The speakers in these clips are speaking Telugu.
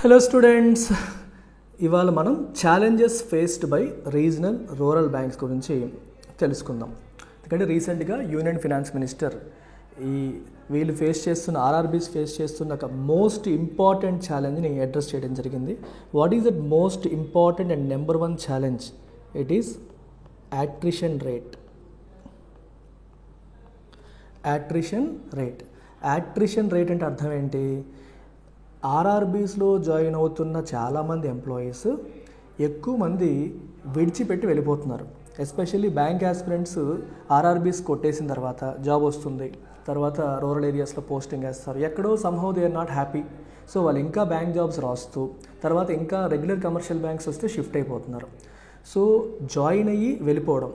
హలో స్టూడెంట్స్, ఇవాళ మనం challenges faced by regional rural banks గురించి తెలుసుకుందాం. ఎందుకంటే రీసెంట్గా యూనియన్ ఫినాన్స్ మినిస్టర్ వీళ్ళు ఆర్ఆర్బీస్ ఫేస్ చేస్తున్న ఒక మోస్ట్ ఇంపార్టెంట్ ఛాలెంజ్ని అడ్రస్ చేయడం జరిగింది. What is that most important and number one challenge? It is attrition rate. Attrition rate అంటే అర్థం ఏంటి? ఆర్ఆర్బీస్లో జాయిన్ అవుతున్న చాలామంది ఎంప్లాయీస్ ఎక్కువ మంది విడిచిపెట్టి వెళ్ళిపోతున్నారు. ఎస్పెషల్లీ బ్యాంక్ ఆస్పిరెంట్స్ ఆర్ఆర్బీస్ కొట్టేసిన తర్వాత జాబ్ వస్తుంది, తర్వాత రూరల్ ఏరియాస్లో పోస్టింగ్ వేస్తారు. ఎక్కడో somehow they are not happy. So వాళ్ళు ఇంకా బ్యాంక్ జాబ్స్ రాస్తూ తర్వాత ఇంకా రెగ్యులర్ కమర్షియల్ బ్యాంక్స్ వస్తే షిఫ్ట్ అయిపోతున్నారు. సో జాయిన్ అయ్యి వెళ్ళిపోవడం.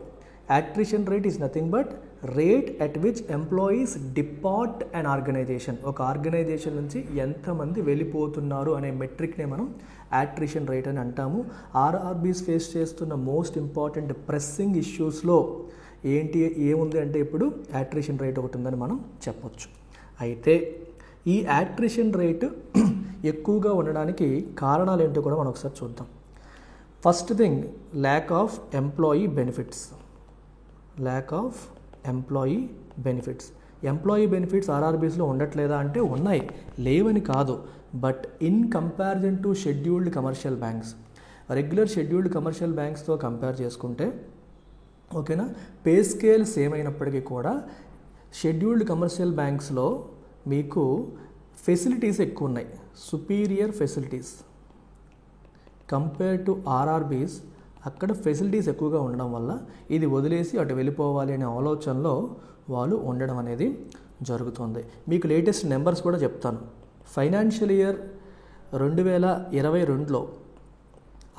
Attrition rate is nothing but rate at which employees depart an organization. ఒక ఆర్గనైజేషన్ నుంచి ఎంతమంది వెళ్ళిపోతున్నారు అనే మెట్రిక్నే మనం అట్రిషన్ రేట్ అని అంటాము. ఆర్ఆర్బీస్ ఫేస్ చేస్తున్న మోస్ట్ ఇంపార్టెంట్ ప్రెస్సింగ్ ఇష్యూస్లో ఏముంది అంటే ఇప్పుడు అట్రిషన్ రేట్ ఒకటి ఉందని మనం చెప్పొచ్చు. అయితే ఈ అట్రిషన్ రేటు ఎక్కువగా ఉండడానికి కారణాలు ఏంటో కూడా మనం ఒకసారి చూద్దాం. First thing, lack of employee benefits. Employee benefits ఆర్ఆర్బీస్లో ఉండట్లేదా అంటే ఉన్నాయి, లేవని కాదు. But in comparison to scheduled commercial banks, regular scheduled commercial బ్యాంక్స్తో కంపేర్ చేసుకుంటే ఓకేనా, పే స్కేల్ సేమ్ అయినప్పటికీ కూడా షెడ్యూల్డ్ కమర్షియల్ బ్యాంక్స్లో మీకు ఫెసిలిటీస్ ఎక్కువ ఉన్నాయి, superior facilities compare to RRBs. అక్కడ ఫెసిలిటీస్ ఎక్కువగా ఉండడం వల్ల ఇది వదిలేసి అటు వెళ్ళిపోవాలి అనే ఆలోచనలో వాళ్ళు ఉండడం అనేది జరుగుతుంది. మీకు లేటెస్ట్ నెంబర్స్ కూడా చెప్తాను. ఫైనాన్షియల్ ఇయర్ 2022లో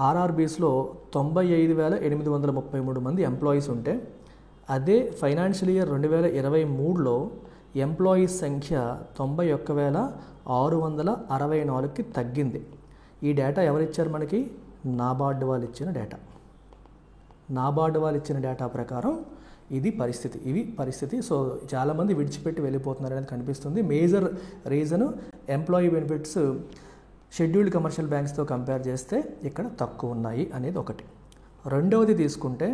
ఆర్ఆర్బీస్లో 95,833 మంది ఎంప్లాయీస్ ఉంటే, అదే ఫైనాన్షియల్ ఇయర్ 2023లో ఎంప్లాయీస్ సంఖ్య 91,664కి తగ్గింది. ఈ డేటా ఎవరిచ్చారు మనకి? నాబార్డ్ వాళ్ళు ఇచ్చిన డేటా ప్రకారం ఇవి పరిస్థితి. సో చాలామంది విడిచిపెట్టి వెళ్ళిపోతున్నారు అనేది కనిపిస్తుంది. Major reason employee benefits scheduled commercial బ్యాంక్స్తో కంపేర్ చేస్తే ఇక్కడ తక్కువ ఉన్నాయి అనేది ఒకటి. రెండవది తీసుకుంటే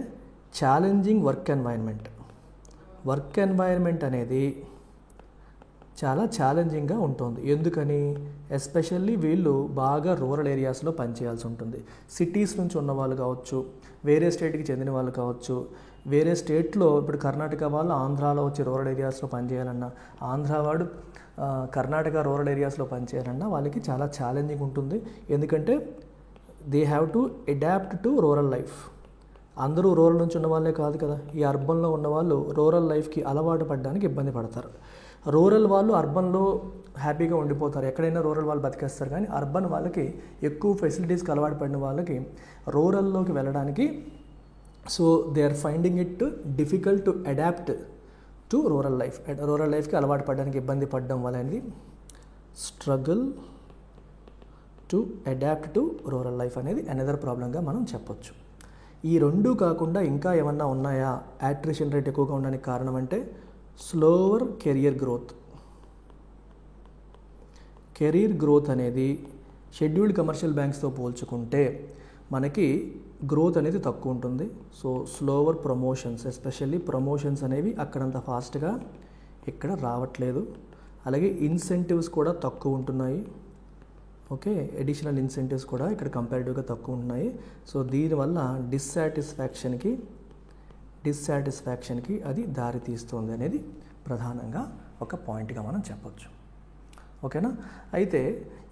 ఛాలెంజింగ్ వర్క్ ఎన్వైర్న్మెంట్ అనేది చాలా ఛాలెంజింగ్గా ఉంటుంది. ఎందుకని? ఎస్పెషల్లీ వీళ్ళు బాగా రూరల్ ఏరియాస్లో పనిచేయాల్సి ఉంటుంది. సిటీస్ నుంచి ఉన్న వాళ్ళు కావచ్చు, వేరే స్టేట్కి చెందిన వాళ్ళు కావచ్చు, వేరే స్టేట్లో ఇప్పుడు కర్ణాటక వాళ్ళు ఆంధ్రాలో వచ్చి రూరల్ ఏరియాస్లో పనిచేయాలన్నా, ఆంధ్ర వాడు కర్ణాటక రూరల్ ఏరియాస్లో పనిచేయాలన్నా వాళ్ళకి చాలా ఛాలెంజింగ్ ఉంటుంది. ఎందుకంటే they have to adapt to rural life. అందరూ రూరల్ నుంచి ఉన్న వాళ్ళే కాదు కదా, ఈ అర్బన్లో ఉన్న వాళ్ళు రూరల్ లైఫ్కి అలవాటు పడడానికి ఇబ్బంది పడతారు. రూరల్ వాళ్ళు అర్బన్లో హ్యాపీగా ఉండిపోతారు, ఎక్కడైనా రూరల్ వాళ్ళు బతికేస్తారు. కానీ అర్బన్ వాళ్ళకి ఎక్కువ ఫెసిలిటీస్కి అలవాటు పడిన వాళ్ళకి రూరల్లోకి వెళ్ళడానికి so they are finding it difficult to adapt to rural లైఫ్కి అలవాటు పడడానికి ఇబ్బంది పడడం వల్ల అనేది struggle to adapt to rural life అనేది అనదర్ ప్రాబ్లంగా మనం చెప్పొచ్చు. ఈ రెండు కాకుండా ఇంకా ఏమన్నా ఉన్నాయా అట్రిషన్ రేట్ ఎక్కువగా ఉండడానికి కారణం అంటే స్లోవర్ కెరియర్ గ్రోత్ అనేది షెడ్యూల్డ్ కమర్షియల్ బ్యాంక్స్తో పోల్చుకుంటే మనకి గ్రోత్ అనేది తక్కువ ఉంటుంది. So slower promotions, especially promotions అనేవి అక్కడంత ఫాస్ట్గా ఇక్కడ రావట్లేదు. అలాగే ఇన్సెంటివ్స్ కూడా తక్కువ ఉంటున్నాయి. ఓకే, అడిషనల్ ఇన్సెంటివ్స్ కూడా ఇక్కడ కంపారిటివ్గా తక్కువ ఉంటున్నాయి. సో దీనివల్ల డిస్సాటిస్ఫాక్షన్కి అది దారి తీస్తుంది అనేది ప్రధానంగా ఒక పాయింట్గా మనం చెప్పొచ్చు. ఓకేనా? అయితే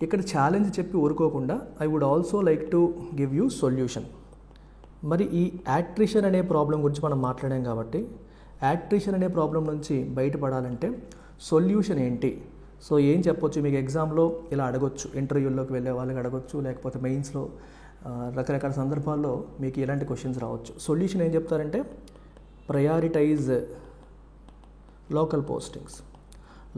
ఇక్కడ ఛాలెంజ్ చెప్పి ఊరుకోకుండా I would also like to give you solution. మరి ఈ అట్రిషన్ అనే ప్రాబ్లం గురించి మనం మాట్లాడాం కాబట్టి అట్రిషన్ అనే ప్రాబ్లం నుంచి బయటపడాలంటే సొల్యూషన్ ఏంటి? సో ఏం చెప్పొచ్చు? మీకు ఎగ్జామ్లో ఇలా అడగొచ్చు, ఇంటర్వ్యూల్లోకి వెళ్ళే వాళ్ళకి అడగొచ్చు, లేకపోతే మెయిన్స్లో రకరకాల సందర్భాల్లో మీకు ఇలాంటి క్వశ్చన్స్ రావచ్చు. సొల్యూషన్ ఏం చెప్తారంటే ప్రయారిటైజ్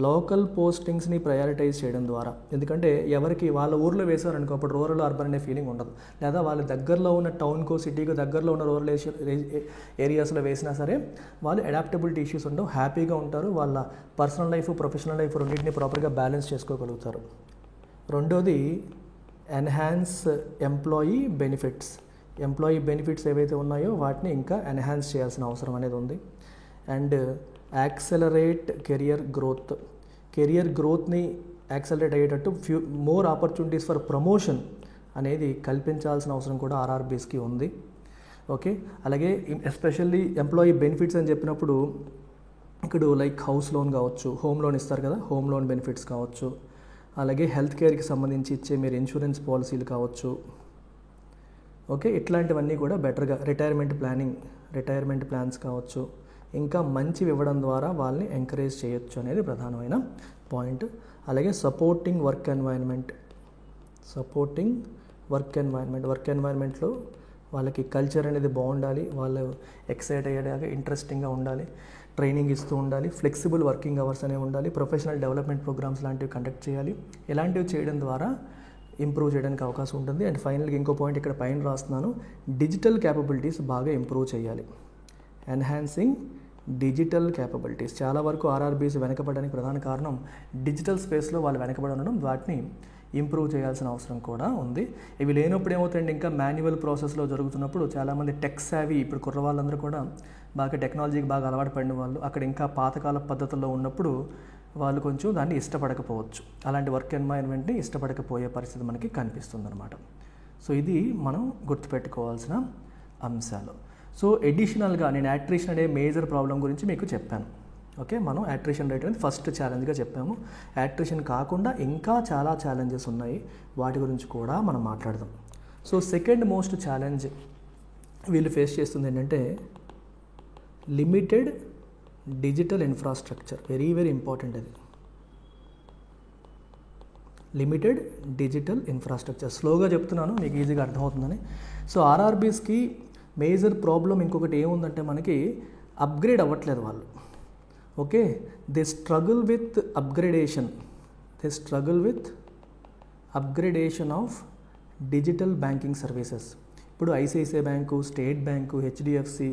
లోకల్ పోస్టింగ్స్ని ప్రయారిటైజ్ చేయడం ద్వారా. ఎందుకంటే ఎవరికి వాళ్ళ ఊర్లో వేశారనుకో అప్పుడు రూరల్ అర్బన్ అనే ఫీలింగ్ ఉండదు. లేదా వాళ్ళ దగ్గరలో ఉన్న టౌన్కో సిటీకో దగ్గరలో ఉన్న రూరల్ ఏరియాస్లో వేసినా సరే వాళ్ళు అడాప్టబిలిటీ ఇష్యూస్ ఉండవు, హ్యాపీగా ఉంటారు. వాళ్ళ పర్సనల్ లైఫ్ ప్రొఫెషనల్ లైఫ్ రెండింటిని ప్రాపర్గా బ్యాలెన్స్ చేసుకోగలుగుతారు. రెండోది ఎన్హాన్స్ ఎంప్లాయీ బెనిఫిట్స్ ఏవైతే ఉన్నాయో వాటిని ఇంకా ఎన్హాన్స్ చేయాల్సిన అవసరం అనేది ఉంది. అండ్ యాక్సలరేట్ కెరియర్ గ్రోత్ని యాక్సలరేట్ అయ్యేటట్టు మోర్ ఆపర్చునిటీస్ ఫర్ ప్రమోషన్ అనేది కల్పించాల్సిన అవసరం కూడా ఆర్ఆర్బీస్కి ఉంది. ఓకే, అలాగే ఎస్పెషల్లీ ఎంప్లాయీ బెనిఫిట్స్ అని చెప్పినప్పుడు ఇక్కడ లైక్ హౌస్ లోన్ కావచ్చు, హోమ్ లోన్ ఇస్తారు కదా, హోమ్ లోన్ బెనిఫిట్స్ కావచ్చు, అలాగే హెల్త్ కేర్కి సంబంధించి ఇచ్చే మీరు ఇన్సూరెన్స్ పాలసీలు కావచ్చు. ఓకే, ఇట్లాంటివన్నీ కూడా బెటర్గా రిటైర్మెంట్ ప్లాన్స్ కావచ్చు, ఇంకా మంచివి ఇవ్వడం ద్వారా వాళ్ళని ఎంకరేజ్ చేయొచ్చు అనేది ప్రధానమైన పాయింట్. అలాగే సపోర్టింగ్ వర్క్ ఎన్వైరన్మెంట్లో వాళ్ళకి కల్చర్ అనేది బాగుండాలి, వాళ్ళు ఎక్సైట్ అయ్యేలాగా ఇంట్రెస్టింగ్గా ఉండాలి, ట్రైనింగ్ ఇస్తూ ఉండాలి, ఫ్లెక్సిబుల్ వర్కింగ్ అవర్స్ అనేవి ఉండాలి, ప్రొఫెషనల్ డెవలప్మెంట్ ప్రోగ్రామ్స్ లాంటివి కండక్ట్ చేయాలి. ఇలాంటివి చేయడం ద్వారా ఇంప్రూవ్ చేయడానికి అవకాశం ఉంటుంది. అండ్ ఫైనల్గా ఇంకో పాయింట్ ఇక్కడ పైన రాస్తున్నాను, డిజిటల్ క్యాపబిలిటీస్ బాగా ఇంప్రూవ్ చేయాలి. Enhancing digital capabilities. చాలా వరకు ఆర్ఆర్బీస్ వెనకబడడానికి ప్రధాన కారణం డిజిటల్ స్పేస్లో వాళ్ళు వెనకబడి ఉండడం, వాటిని ఇంప్రూవ్ చేయాల్సిన అవసరం కూడా ఉంది. ఇవి లేనప్పుడు ఏమవుతాయండి, ఇంకా మాన్యువల్ ప్రాసెస్లో జరుగుతున్నప్పుడు చాలామంది టెక్ సావీ, ఇప్పుడు కుర్ర వాళ్ళందరూ కూడా బాగా టెక్నాలజీకి బాగా అలవాటు పడిన వాళ్ళు, అక్కడ ఇంకా పాతకాల పద్ధతుల్లో ఉన్నప్పుడు వాళ్ళు కొంచెం దాన్ని ఇష్టపడకపోవచ్చు, అలాంటి వర్క్ ఎన్వైరన్మెంట్ని ఇష్టపడకపోయే పరిస్థితి మనకి కనిపిస్తుంది అనమాట. సో ఇది మనం గుర్తుపెట్టుకోవాల్సిన అంశాలు. సో ఎడిషనల్గా నేను యాట్రిషన్ అనే మేజర్ ప్రాబ్లం గురించి మీకు చెప్పాను. ఓకే, మనం యాట్రిషన్ రేట్ అనేది ఫస్ట్ ఛాలెంజ్గా చెప్పాము. యాట్రిషన్ కాకుండా ఇంకా చాలా ఛాలెంజెస్ ఉన్నాయి, వాటి గురించి కూడా మనం మాట్లాడదాం. సో సెకండ్ మోస్ట్ ఛాలెంజ్ వీళ్ళు ఫేస్ చేస్తుంది ఏంటంటే limited digital infrastructure. Very very important అది, లిమిటెడ్ డిజిటల్ ఇన్ఫ్రాస్ట్రక్చర్. స్లోగా చెప్తున్నాను, మీకు ఈజీగా అర్థమవుతుందని. సో ఆర్ఆర్బీస్కి మేజర్ ప్రాబ్లం ఇంకొకటి ఏముందంటే మనకి అప్గ్రేడ్ అవ్వట్లేదు వాళ్ళు. Okay, they struggle with upgradation of digital banking services. ఇప్పుడు ICICI bank, state bank, HDFC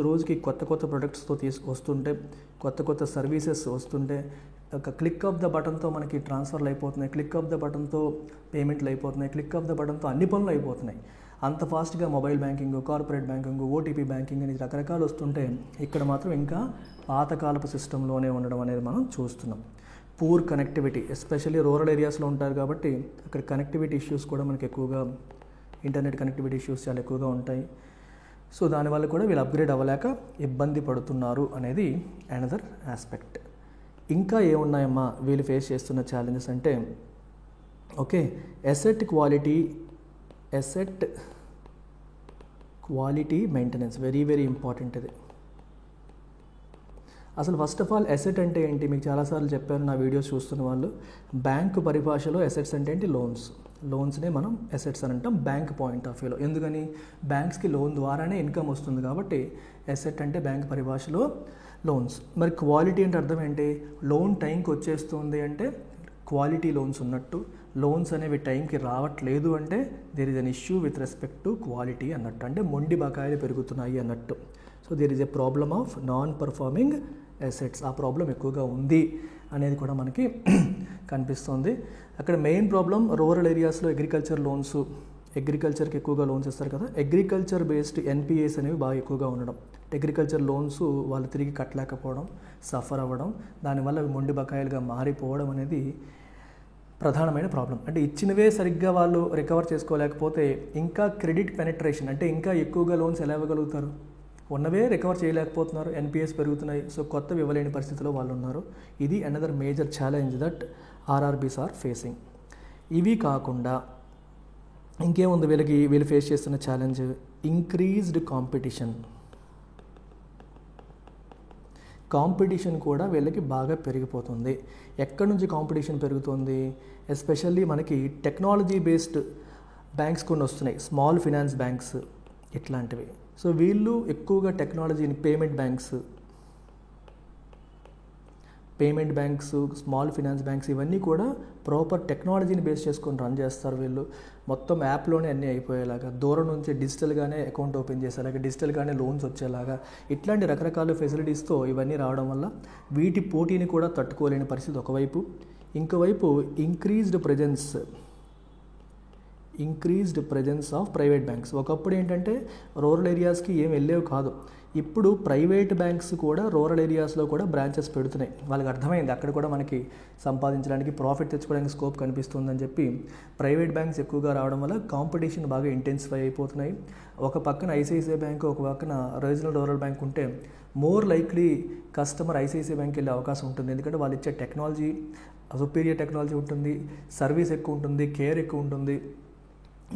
రోజుకి కొత్త ప్రొడక్ట్స్తో వస్తుంటే, కొత్త సర్వీసెస్ వస్తుంటే, ఒక క్లిక్ ఆఫ్ ద బటన్తో మనకి ట్రాన్స్ఫర్లు అయిపోతున్నాయి, క్లిక్ ఆఫ్ ద బటన్తో పేమెంట్లు అయిపోతున్నాయి, క్లిక్ ఆఫ్ ద బటన్తో అన్ని పనులు అయిపోతున్నాయి. అంత ఫాస్ట్గా mobile banking, corporate banking, OTP banking అని రకరకాలు వస్తుంటే ఇక్కడ మాత్రం ఇంకా పాతకాలపు సిస్టంలోనే ఉండడం అనేది మనం చూస్తున్నాం. పూర్ కనెక్టివిటీ, ఎస్పెషల్లీ రూరల్ ఏరియాస్లో ఉంటారు కాబట్టి అక్కడ కనెక్టివిటీ ఇష్యూస్ కూడా మనకి ఎక్కువగా, ఇంటర్నెట్ కనెక్టివిటీ ఇష్యూస్ చాలా ఎక్కువగా ఉంటాయి. సో దానివల్ల కూడా వీళ్ళు అప్గ్రేడ్ అవ్వలేక ఇబ్బంది పడుతున్నారు అనేది అనదర్ ఆస్పెక్ట్. ఇంకా ఏమున్నాయమ్మా వీళ్ళు ఫేస్ చేస్తున్న ఛాలెంజెస్ అంటే, okay, asset quality maintenance. Very very important ఇది. అసలు ఫస్ట్ ఆఫ్ ఆల్ అసెట్ అంటే ఏంటి మీకు చాలాసార్లు చెప్పాను నా వీడియోస్ చూస్తున్న వాళ్ళు. బ్యాంకు పరిభాషలో అసెట్స్ అంటే ఏంటి, లోన్స్నే మనం అసెట్స్ అని అంటాం బ్యాంక్ పాయింట్ ఆఫ్ వ్యూలో. ఎందుకని, బ్యాంక్స్కి లోన్ ద్వారానే ఇన్కమ్ వస్తుంది కాబట్టి అసెట్ అంటే బ్యాంక్ పరిభాషలో లోన్స్. మరి క్వాలిటీ అంటే అర్థం ఏంటి, లోన్ టైంకి వచ్చేస్తుంది అంటే క్వాలిటీ లోన్స్ ఉన్నట్టు, లోన్స్ అనేవి టైంకి రావట్లేదు అంటే there is an issue with respect to quality అన్నట్టు, అంటే మొండి బకాయిలు పెరుగుతున్నాయి అన్నట్టు. So there is a problem of non performing assets. ఆ ప్రాబ్లం ఎక్కువగా ఉంది అనేది కూడా మనకి కనిపిస్తుంది. అక్కడ మెయిన్ ప్రాబ్లం రూరల్ ఏరియాస్లో అగ్రికల్చర్కి ఎక్కువగా లోన్స్ ఇస్తారు కదా, అగ్రికల్చర్ బేస్డ్ ఎన్పిఏస్ అనేవి బాగా ఎక్కువగా ఉండడం, అగ్రికల్చర్ లోన్స్ వాళ్ళు తిరిగి కట్టలేకపోవడం, సఫర్ అవ్వడం, దానివల్ల అవి మొండి బకాయిలుగా మారిపోవడం అనేది ప్రధానమైన ప్రాబ్లం. అంటే ఇచ్చినవే సరిగ్గా వాళ్ళు రికవర్ చేసుకోలేకపోతే ఇంకా క్రెడిట్ పెనిట్రేషన్, అంటే ఇంకా ఎక్కువగా లోన్స్ ఎలా ఇవ్వగలుగుతారు, ఉన్నవే రికవర్ చేయలేకపోతున్నారు, ఎన్పిఎస్ పెరుగుతున్నాయి, సో కొత్తవి ఇవ్వలేని పరిస్థితిలో వాళ్ళు ఉన్నారు. ఇది another major challenge that RRBs are facing. ఇవి కాకుండా ఇంకేముంది వీళ్ళు ఫేస్ చేస్తున్న ఛాలెంజ్, ఇంక్రీజ్డ్ కాంపిటీషన్ కూడా వీళ్ళకి బాగా పెరిగిపోతుంది. ఎక్కడి నుంచి కాంపిటీషన్ పెరుగుతుంది, ఎస్పెషల్లీ మనకి టెక్నాలజీ బేస్డ్ బ్యాంక్స్ కొన్ని వస్తున్నాయి, స్మాల్ ఫినాన్స్ బ్యాంక్స్ ఇట్లాంటివి. సో వీళ్ళు ఎక్కువగా టెక్నాలజీని, payment banks, small finance banks ఇవన్నీ కూడా ప్రాపర్ టెక్నాలజీని బేస్ చేసుకొని రన్ చేస్తారు. వీళ్ళు మొత్తం యాప్లోనే అన్నీ అయిపోయేలాగా, దూరం నుంచి డిజిటల్గానే అకౌంట్ ఓపెన్ చేసేలాగా, డిజిటల్గానే లోన్స్ వచ్చేలాగా, ఇట్లాంటి రకరకాల ఫెసిలిటీస్తో ఇవన్నీ రావడం వల్ల వీటి పోటీని కూడా తట్టుకోలేని పరిస్థితి ఒకవైపు. ఇంకోవైపు increased increased presence of private banks. ఒకప్పుడు ఏంటంటే రూరల్ ఏరియాస్కి ఏం వెళ్ళేవి కాదు. ఇప్పుడు ప్రైవేట్ బ్యాంక్స్ కూడా రూరల్ ఏరియాస్లో కూడా బ్రాంచెస్ పెడుతున్నాయి. వాళ్ళకి అర్థమైంది అక్కడ కూడా మనకి సంపాదించడానికి, ప్రాఫిట్ తెచ్చుకోవడానికి స్కోప్ కనిపిస్తుందని చెప్పి ప్రైవేట్ బ్యాంక్స్ ఎక్కువగా రావడం వల్ల కాంపిటీషన్ బాగా ఇంటెన్సిఫై అయిపోతున్నాయి. ఒక పక్కన ఐసిఐసిఐ బ్యాంక్, ఒక పక్కన రీజనల్ రూరల్ బ్యాంక్ ఉంటే more likely customer ICICI bank వెళ్ళే అవకాశం ఉంటుంది. ఎందుకంటే వాళ్ళు ఇచ్చే టెక్నాలజీ సుపీరియర్ టెక్నాలజీ ఉంటుంది, సర్వీస్ ఎక్కువ ఉంటుంది, కేర్ ఎక్కువ ఉంటుంది.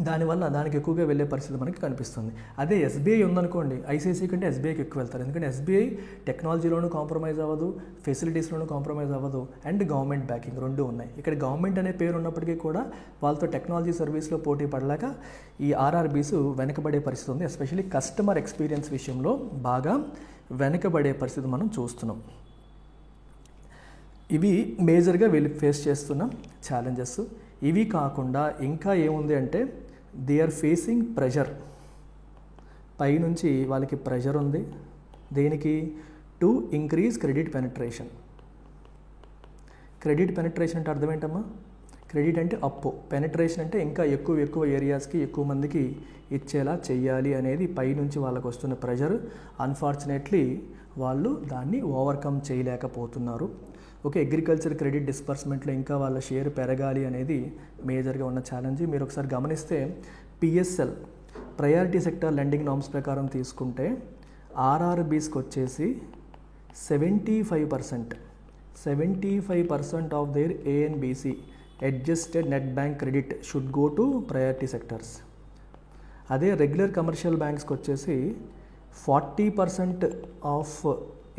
దానివల్ల దానికి ఎక్కువగా వెళ్ళే పరిస్థితి మనకి కనిపిస్తుంది. అదే ఎస్బీఐ ఉందనుకోండి, ఐసిఐసిఐ కంటే ఎస్బీఐకి ఎక్కువ వెళ్తారు. ఎందుకంటే ఎస్బీఐ టెక్నాలజీలోనూ కాంప్రమైజ్ అవ్వదు, ఫెసిలిటీస్లోనూ కాంప్రమైజ్ అవ్వదు, అండ్ గవర్నమెంట్ బ్యాకింగ్ రెండు ఉన్నాయి. ఇక్కడ గవర్నమెంట్ అనే పేరు ఉన్నప్పటికీ కూడా వాళ్ళతో టెక్నాలజీ సర్వీస్లో పోటీ పడలేక ఈ ఆర్ఆర్బీస్ వెనకబడే పరిస్థితి ఉంది. ఎస్పెషల్లీ కస్టమర్ ఎక్స్పీరియన్స్ విషయంలో బాగా వెనకబడే పరిస్థితి మనం చూస్తున్నాం. ఇవి మేజర్గా వీళ్ళు ఫేస్ చేస్తున్న ఛాలెంజెస్. ఇవి కాకుండా ఇంకా ఏముంది అంటే దే ఆర్ ఫేసింగ్ ప్రెషర్. పైనుంచి వాళ్ళకి ప్రెషర్ ఉంది. దేనికి? To increase credit penetration. Credit penetration అంటే అర్థం ఏంటమ్మా? క్రెడిట్ అంటే అప్పు, పెనిట్రేషన్ అంటే ఇంకా ఎక్కువ ఏరియాస్కి ఎక్కువ మందికి ఇచ్చేలా చెయ్యాలి అనేది పైనుంచి వాళ్ళకు వస్తున్న ప్రెషర్. అన్ఫార్చునేట్లీ వాళ్ళు దాన్ని ఓవర్కమ్ చేయలేకపోతున్నారు. ఓకే, అగ్రికల్చర్ క్రెడిట్ డిస్బర్స్మెంట్లో ఇంకా వాళ్ళ షేర్ పెరగాలి అనేది మేజర్గా ఉన్న ఛాలెంజ్. మీరు ఒకసారి గమనిస్తే పిఎస్ఎల్ ప్రయారిటీ సెక్టర్ లెండింగ్ నామ్స్ ప్రకారం తీసుకుంటే ఆర్ఆర్బీస్కి వచ్చేసి 75% of their ANBC adjusted net bank credit should go to priority sectors. అదే రెగ్యులర్ కమర్షియల్ బ్యాంక్స్కి వచ్చేసి 40% of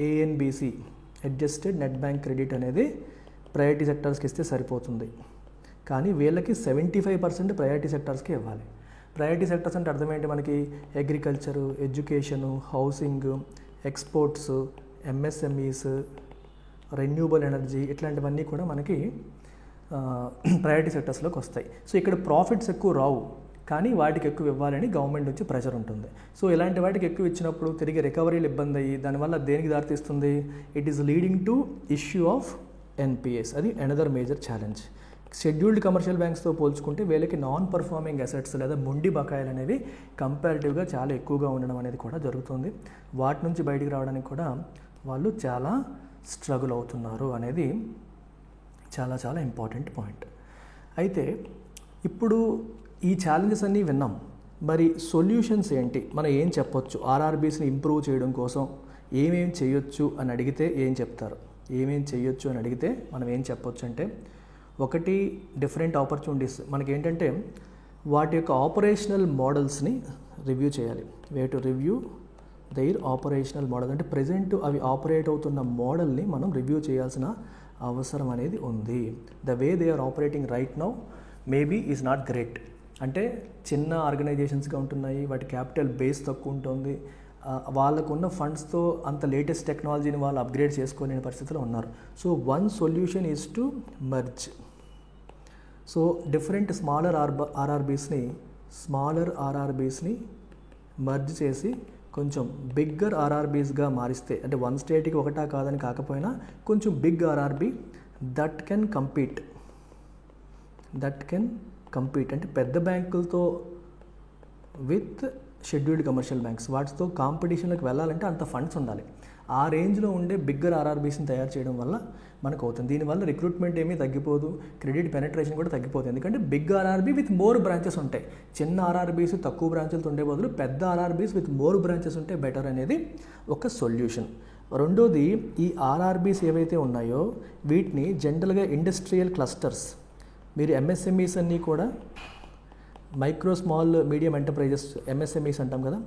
ANBC adjusted net bank credit అనేది ప్రయారిటీ సెక్టర్స్కి ఇస్తే సరిపోతుంది. కానీ వీళ్ళకి 75% ప్రయారిటీ సెక్టర్స్కి ఇవ్వాలి. ప్రయారిటీ సెక్టర్స్ అంటే అర్థం ఏంటి మనకి? Agriculture, education, housing, exports, MSMEs, renewable energy, ఇట్లాంటివన్నీ కూడా మనకి ప్రయారిటీ సెక్టర్స్లోకి వస్తాయి. సో ఇక్కడ ప్రాఫిట్స్ ఎక్కువ రావు, కానీ వాటికి ఎక్కువ ఇవ్వాలని గవర్నమెంట్ నుంచి ప్రెషర్ ఉంటుంది. సో ఇలాంటి వాటికి ఎక్కువ ఇచ్చినప్పుడు తిరిగి రికవరీలు ఇబ్బంది అయ్యి దానివల్ల దేనికి దారితీస్తుంది? It is leading to issue of NPS. అది another major challenge. Scheduled commercial బ్యాంక్స్తో పోల్చుకుంటే వీళ్ళకి నాన్ పర్ఫార్మింగ్ అసెట్స్ లేదా మొండి బకాయిలు అనేవి కంపారిటివ్గా చాలా ఎక్కువగా ఉండడం అనేది కూడా జరుగుతుంది. వాటి నుంచి బయటికి రావడానికి కూడా వాళ్ళు చాలా స్ట్రగుల్ అవుతున్నారు అనేది చాలా చాలా ఇంపార్టెంట్ పాయింట్. అయితే ఇప్పుడు ఈ ఛాలెంజెస్ అన్నీ విన్నాం. మరి సొల్యూషన్స్ ఏంటి? మనం ఏం చెప్పొచ్చు? ఆర్ఆర్బీస్ని ఇంప్రూవ్ చేయడం కోసం ఏమేం చేయొచ్చు అని అడిగితే ఏం చెప్తారు? ఏమేం చేయొచ్చు అని అడిగితే మనం ఏం చెప్పొచ్చు అంటే, ఒకటి డిఫరెంట్ ఆపర్చునిటీస్. మనకేంటంటే వాటి యొక్క ఆపరేషనల్ మోడల్స్ని రివ్యూ చేయాలి. Way to review their operational model. అంటే ప్రజెంట్ అవి ఆపరేట్ అవుతున్న మోడల్ని మనం రివ్యూ చేయాల్సిన అవసరం అనేది ఉంది. The way they are operating right now maybe is not great. అంటే చిన్న ఆర్గనైజేషన్స్గా ఉంటున్నాయి, వాటి క్యాపిటల్ బేస్ తక్కువ ఉంటుంది, వాళ్ళకున్న ఫండ్స్తో అంత లేటెస్ట్ టెక్నాలజీని వాళ్ళు అప్గ్రేడ్ చేసుకోలేని పరిస్థితిలో ఉన్నారు. So one solution is to merge. So different smaller ఆర్ఆర్బీస్ని మర్జ్ చేసి కొంచెం బిగ్గర్ ఆర్ఆర్బీస్గా మారిస్తే, అంటే వన్ స్టేట్కి ఒకటా కాదని కాకపోయినా కొంచెం big RRB that can compete అంటే పెద్ద బ్యాంకులతో విత్ షెడ్యూల్డ్ కమర్షియల్ బ్యాంక్స్, వాటితో కాంపిటీషన్లోకి వెళ్ళాలంటే అంత ఫండ్స్ ఉండాలి. ఆ రేంజ్లో ఉండే బిగ్గర్ ఆర్ఆర్బీస్ని తయారు చేయడం వల్ల మనకు అవుతుంది. దీనివల్ల రిక్రూట్మెంట్ ఏమీ తగ్గిపోదు, క్రెడిట్ పెనట్రేషన్ కూడా తగ్గిపోతుంది. ఎందుకంటే big RRB with more branches ఉంటాయి. చిన్న ఆర్ఆర్బీస్ తక్కువ బ్రాంచెలతో ఉండే బదులు పెద్ద ఆర్ఆర్బీస్ విత్ మోర్ బ్రాంచెస్ ఉంటే బెటర్ అనేది ఒక సొల్యూషన్. రెండోది, ఈ ఆర్ఆర్బీస్ ఏవైతే ఉన్నాయో వీటిని జనరల్గా ఇండస్ట్రియల్ క్లస్టర్స్, మీరు ఎంఎస్ఎంఈస్ అన్నీ కూడా micro small medium enterprises MSMEs అంటాం కదా,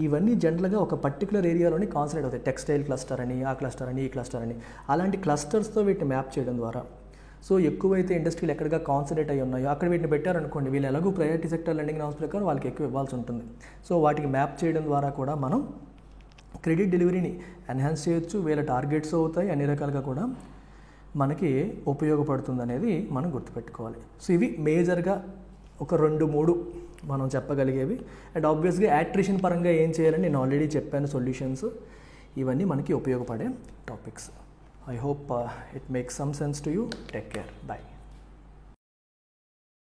ఇవన్నీ జనరల్గా ఒక పర్టికులర్ ఏరియాలోనే కాన్సన్ట్రేట్ అవుతాయి. టెక్స్టైల్ క్లస్టర్ అని, ఆ క్లస్టర్ అని, ఈ క్లస్టర్ అని, అలాంటి క్లస్టర్స్తో వీటిని మ్యాప్ చేయడం ద్వారా, సో ఎక్కువైతే ఇండస్ట్రీలు ఎక్కడిగా కాన్సన్ట్రేట్ అయ్యి ఉన్నాయో అక్కడ వీటిని పెట్టారనుకోండి, వీళ్ళు ఎలాగో ప్రయారిటీ సెక్టర్ లెండింగ్ నామ్స్ ప్రకారం వాళ్ళకి ఎక్కువ ఇవ్వాల్సి ఉంటుంది. సో వాటికి మ్యాప్ చేయడం ద్వారా కూడా మనం క్రెడిట్ డెలివరీని ఎన్హాన్స్ చేయొచ్చు, వీళ్ళ టార్గెట్స్ అవుతాయి, అన్ని రకాలుగా కూడా మనకి ఉపయోగపడుతుంది అనేది మనం గుర్తుపెట్టుకోవాలి. సో ఇవి మేజర్గా ఒక 2-3 మనం చెప్పగలిగేవి. అండ్ ఆబ్వియస్గా యాట్రిషన్ పరంగా ఏం చేయాలని నేను ఆల్రెడీ చెప్పాను సొల్యూషన్స్. ఇవన్నీ మనకి ఉపయోగపడే topics. I hope it makes some sense to you. Take care. Bye.